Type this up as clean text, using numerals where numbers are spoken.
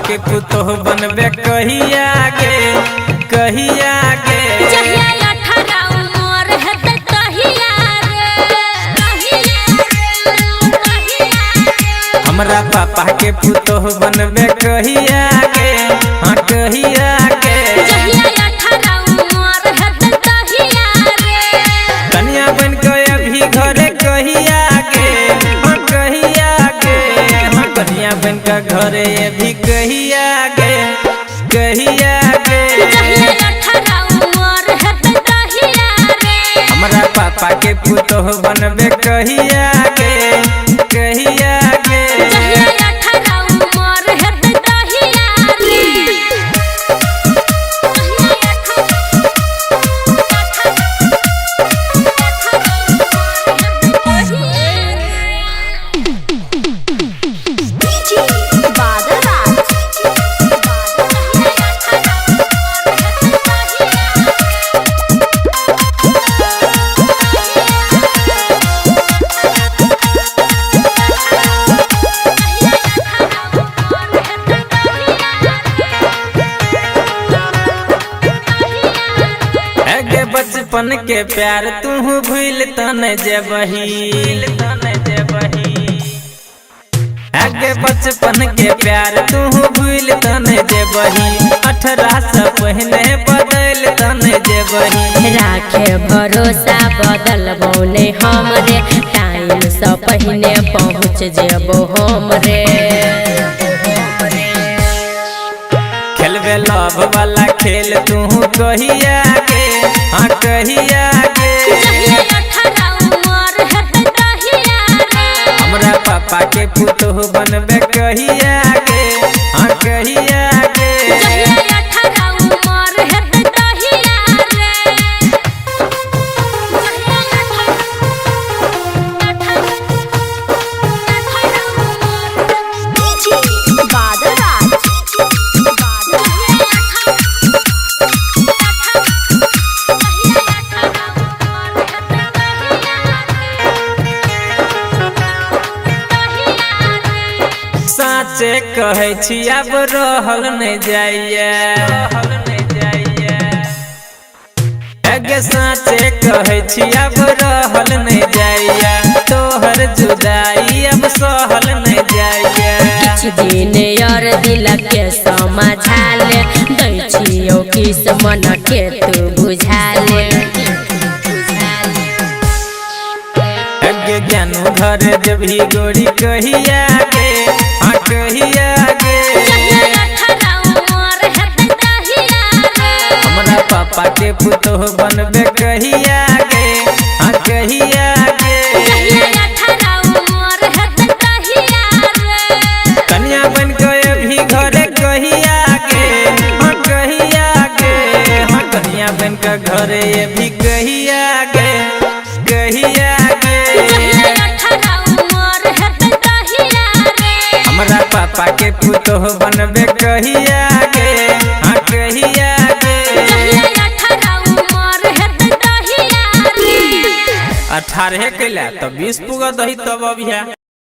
के पुतोह बनबे कहिया गे कहिया गे जहिया 18 उमर हेतै तहिया रे हमरा पापा के पुतोह बनबे कहिया गे हाँ कहिया गे जहिया 18 उमर हेतै तहिया रे कन्या बन के अभी घरे कहिया गे हाँ कहिया गे हाँ कन्या बन के घरे अभी कहिया गे कहिया गे जहिया 18 उमर हेतै तहिया रे हमरा पापा के पुतोह बनबे कहिया गे कहिया गे जहिया 18 उमर हेतै तहिया रे अगे बचपन के प्यार तू भूल तन जेबही अगे बचपन के प्यार तू भूल तन जेबही 18 से पहले बदल तन जेबही राखे भरोसा बदलबो ने हमरे टाइम से पहले पहुँच जेबो हमरे खेलबे लव वाला खेल तू कहिया गे हाँ कहिया गे हमरा पापा के पुतोह बनबे कहिया गे हाँ कहिया गे साचे कहै छी अब रहल नहीं जाइए अगे साचे कहै छी अब रहल नहीं जाइए तोहर जुदाई अब सहल नहीं जाइए किछ दिन और दिल के समझा ले दै छियो किस मन के तू बुझा ले अगे ज्ञानू घर जब भी गोरी कहिया गे हाँ कहिया गे हमरा पापा के पुतोह बनबे कहिया गे हाँ कहिया गे कन्या बन के अभी घरे कहिया गे हाँ कहिया गे हाँ कन्या बन के घरे अभी कहिया गे कहिया गे हमरा पापा के पुतोह बनबे कहिया गे हाँ कहिया गे 18 कैला तो 20 पुगा दही तब अभिया।